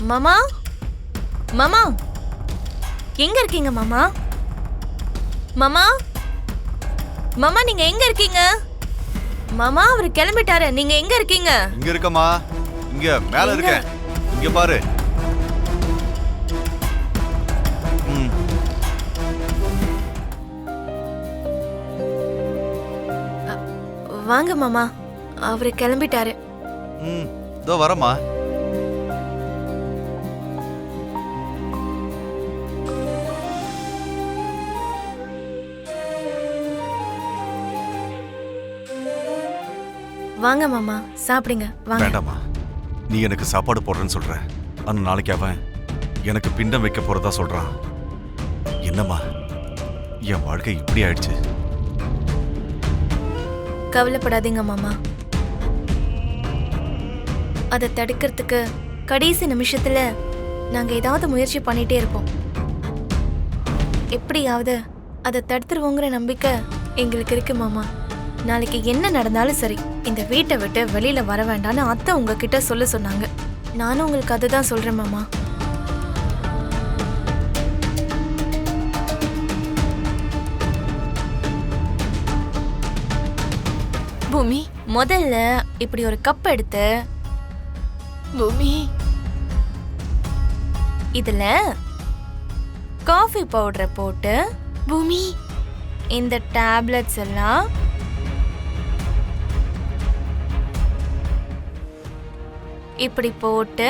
மாமா, மாமா, எங்க இருக்கீங்க மாமா? மாமா, மாமா நீங்க எங்க இருக்கீங்க? மாமா அவரு கிளம்பிட்டாரு, நீங்க எங்க இருக்கீங்க? இங்க இருக்கமா, இங்க மேல இருக்கேன். இங்க பாரு. வாங்க மாமா, அவரு கிளம்பிட்டாரு. இதோ வரமா. வாங்க மாமா, சாப்பிடுங்க. வாங்க. வேண்டாமா, நீ எனக்கு சாப்பாடு போடுறேன்னு சொல்ற, ஆனா நாளைக்கு அவன் எனக்கு பிண்டம் வைக்க போறதா சொல்றான். என்னம்மா, என் வாழ்க்கை இப்படி ஆயிடுச்சு. கவலைப்படாதீங்க மாமா, அதை தடுக்கிறதுக்கு கடைசி நிமிஷத்துல நாங்க ஏதாவது முயற்சி பண்ணிட்டே இருப்போம். எப்படியாவது அதை தடுத்துருவோங்கிற நம்பிக்கை எங்களுக்கு இருக்கு மாமா. நாளைக்கு என்ன நடந்தாலும் சரி, இந்த வீட்டை விட்டு வெளியில வர வேண்டாம்னு அத்தை உங்ககிட்ட சொல்ல சொன்னாங்க. நானும் உங்களுக்கு அதுதான் சொல்றேன் மாமா. பூமி, முதல்ல இப்படி ஒரு கப் எடுத்து பூமி இதுல காஃபி பவுடரை போட்டு பூமி இந்த டேப்லெட்ஸ் எல்லாம் இப்படி போட்டு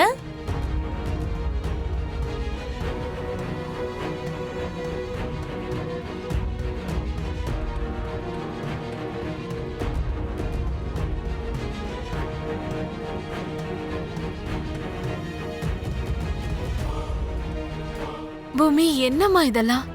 பூமி என்னம்மா இதெல்லாம்?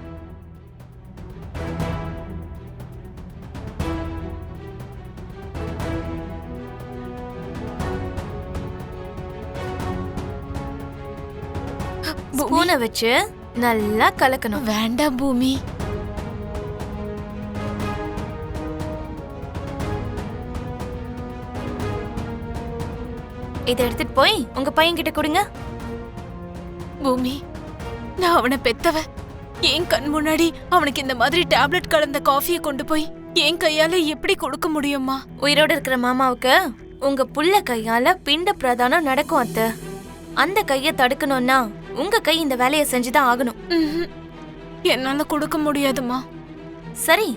ஸ்பூனை வச்சு நல்லா கலக்கணும். வேண்டாம் பூமி, இதை எடுத்துட்டு போய் உங்க பையன் கிட்ட கொடுங்க. பூமி, நான் அவனை பெத்தவ. என் கண் முன்னாடி அவனுக்கு இந்த மாதிரி டேப்லெட் கலந்த காஃபியை கொண்டு போய் என் கையால எப்படி கொடுக்க முடியுமா? உயிரோட இருக்கிற மாமாவுக்கு உங்க புள்ள கையால பிண்ட பிரதானம் நடக்கும் அத்தை. அந்த கையை தடுக்கணும்னா உங்க கை இந்த வேலையை செஞ்சுதான் ஆகணும். என்னால கொடுக்க முடியாதுமா. சரி,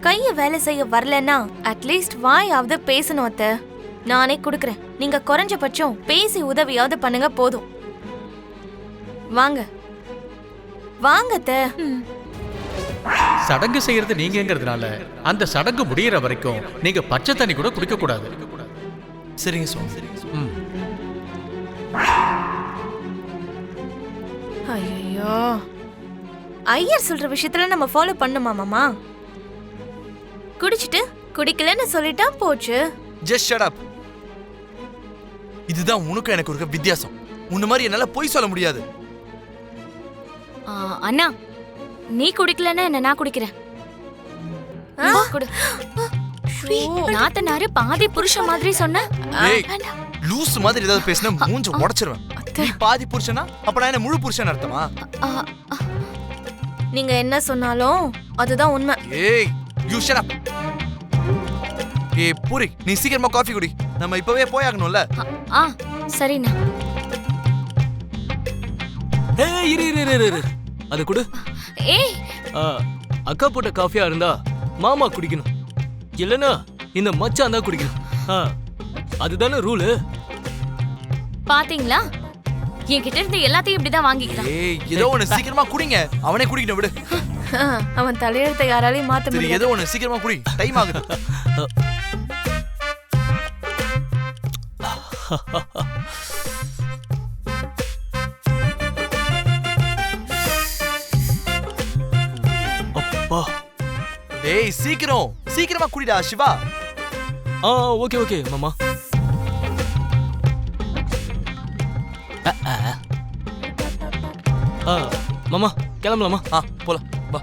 கைய வேலை செய்ய வரலன்னா அட்லீஸ்ட் வாயாவது பேசணும் அத்தை. நானே கொடுக்கறேன், நீங்க குறைஞ்சபட்சம் பேசி உதவியாவது பண்ணுங்க போதும். வாங்க வாங்க அத்தை. சடங்கு செய்யறது நீங்கிறதுனால அந்த சடங்கு முடியற வரைக்கும் நீங்க பச்சை தண்ணி கூட குடிக்க கூடாது. சரிங்க சுவாமி. ஐயோ, ஐயர் சொல்ற விஷயத்துல நம்ம ஃபாலோ பண்ணுமா மாமா? குடிச்சிட்டு குடிக்கலன்னு சொல்லிட்டா போச்சு. Just shut up. இதுதான் உனக்கு எனக்கு இருக்க வித்தியாசம். உன்ன மாதிரி என்னால பொய் சொல்ல முடியாது. அண்ணா, நீ குடிக்கலன்னா என்ன நான் குடிக்கிறேன். குடு. நாத்தனாரு பாதி புருஷன் மாதிரி சொன்ன. ஏய், லூஸ் மாதிரி ஏதாவது பேசினா மூஞ்ச உடைச்சிருவேன். நீ பாதி புருஷனா, அப்ப நான் என்ன முழு புருஷன் அர்த்தமா? நீங்க என்ன சொன்னாலும் அதுதான் உண்மை. ஏய், யூ ஷட் அப். ஏய் பூரி, நீ சீக்கிரமா காஃபி குடி. நம்ம இப்பவே போயாகணும்ல. சரிண்ணா. ஏய் இரு இரு இரு இரு, அது குடு. ஏய், அக்கா போட்ட காஃபியா இருந்தா மாமா குடிக்கணும், இல்லனா இந்த மச்சான் தான் குடிக்கணும். அதுதானே ரூலு. பாத்தீங்களா, என்கிட்ட இருந்து எல்லாத்தையும் இப்படிதான் வாங்கிக்கிறான். ஏய், ஏதோ ஒன்னு சீக்கிரமா குடிங்க. அவனே குடிக்கணும் விடு. அவன் தலையெழுத்தை யாராலையும் மாத்த முடியாது. ஏதோ ஒன்னு சீக்கிரமா குடி, டைம் ஆகுது. அப்பா, டேய் சீக்கிரமா குடிடா சிவா. ஓகே ஓகே மாமா. மாமா கிளம்பலாமா? போலாம் வா.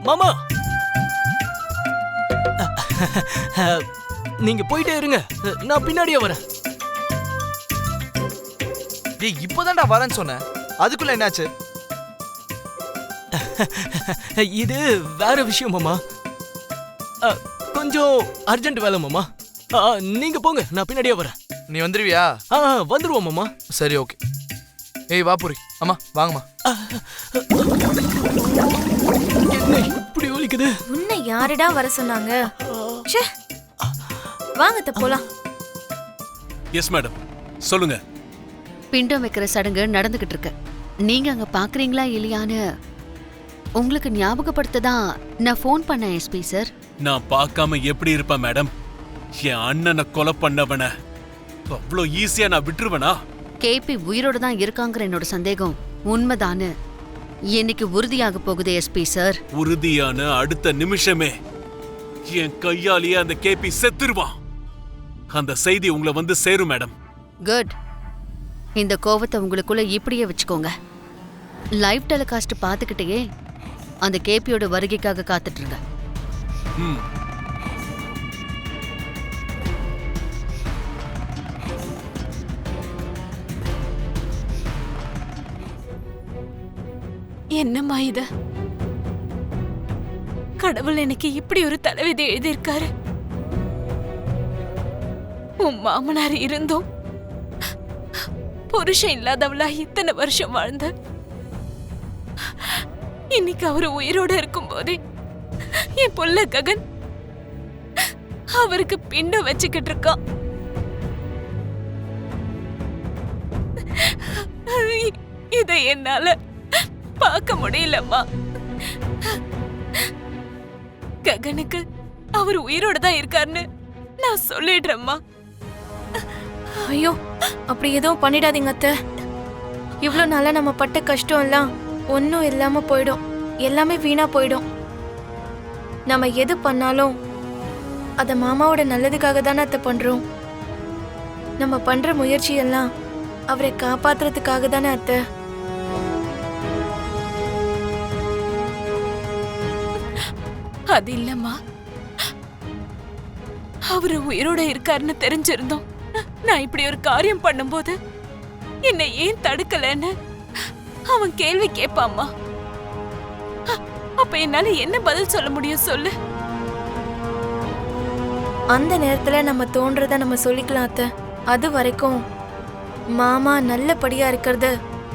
மாமா நீங்க போயிட்டே இருங்க, நான் பின்னாடியே வரேன். டேய் இப்போதான்டா வரேன்னு சொன்னேன், அதுக்குள்ள என்னாச்சு? இது வேற விஷயம் மாமா. கொஞ்சம் அர்ஜென்ட் வேலை மாமா. நீங்க போங்க, நான் பின்னாடியே வரேன். நீ வந்துருவியா? வந்துருவோம் மாமா. சரி ஓகே. ஏய் வா பூரி. அம்மா வாங்கம்மா. என்ன இப்படி ஒலிக்குது? உன்னை யாருடா வர சொன்னாங்க? ச்சே. வாங்க அத்தை, போலாம். எஸ் மேடம், சொல்லுங்க. பிண்டம் வைக்கிற சடங்கு நடந்துகிட்டு இருக்கு. நீங்க அங்க பாக்குறீங்களா இல்லையான்னு உங்களுக்கு ஞாபகப்படுத்ததான் நான் ஃபோன் பண்ணேன் எஸ்பி சார். நான் பார்க்காம எப்படி இருப்பேன் மேடம்? என் அண்ணனை கொலை பண்ணவன அவ்வளோ ஈஸியா நான் விட்டுருவேனா? கேபி உயிரோட தான் இருக்காங்கிற என்னோட சந்தேகம் உண்மைதானு இன்னைக்கு உறுதியாக போகுது எஸ்பி சார். உறுதியான அடுத்த நிமிஷமே என் கையாலேயே அந்த கேபி செத்துருவான். அந்த செய்தி உங்களை வந்து சேரும் மேடம். குட். இந்த கோவத்தை உங்களுக்குள்ள இப்படியே வச்சுக்கோங்க. லைவ் டெலிகாஸ்ட் பார்த்துக்கிட்டே அந்த கேபியோட வருகைக்காக காத்துட்டு இருங்க. என்னம்மா இது? கடவுள் எனக்கு இப்படி ஒரு தலைவிதி எழுதியிருக்காரு. உன் மாமனார் இருந்தும் புருஷன் இல்லாதவளா இத்தனை வருஷம் வாழ்ந்த இன்னைக்கு அவரு உயிரோட இருக்கும் போதே என் புள்ள ககன் அவருக்கு பிண்டம் வச்சுக்கிட்டு இருக்கான். இதை என்னால பார்க்க முடியலம்மா. ககனுக்கு அவர் உயிரோட தான் இருக்காருன்னு நான் சொல்லிடுறேம்மா. ஐயோ, அப்படி எதுவும் பண்ணிடாதீங்க அத்தை. இவ்ளோ நாளா நம்ம பட்ட கஷ்டம் எல்லாம் ஒன்னும் இல்லாம போயிடும். எல்லாமே வீணா போயிடும். நம்ம எது பண்ணாலும் அத மாமாவோட நல்லதுக்காக தானே அத்தை பண்றோம். நம்ம பண்ற முயற்சி எல்லாம் அவரை காப்பாத்துறதுக்காக தானே அத்தை. அது இல்லம்மா, அவரு உயிரோட இருக்காருன்னு தெரிஞ்சிருந்தோம் நான் இப்படி ஒரு காரியம் பண்ணும்போது என்னை ஏன் தடுக்கலன்னு அவன் கேள்வி கேட்பாம்மா. அப்ப என்னால என்ன பதில் சொல்ல முடியும் சொல்லு? அந்த நேரத்துல நம்ம தோன்றத நம்ம சொல்லிக்கலாம் அத்தை. அது வரைக்கும் மாமா நல்லபடியா இருக்கிறது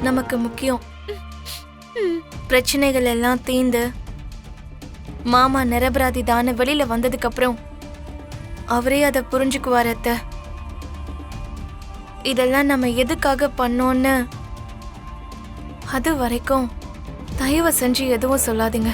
நமக்கு முக்கியம். பிரச்சனைகள் எல்லாம் தீந்து மாமா நிரபராதி தானே வெளியில வந்ததுக்கு அப்புறம் அவரே அதை புரிஞ்சுக்குவார் அத்தை. இதெல்லாம் நம்ம எதுக்காக பண்ணோன்னு அது வரைக்கும் தயவு செஞ்சு எதுவும் சொல்லாதீங்க.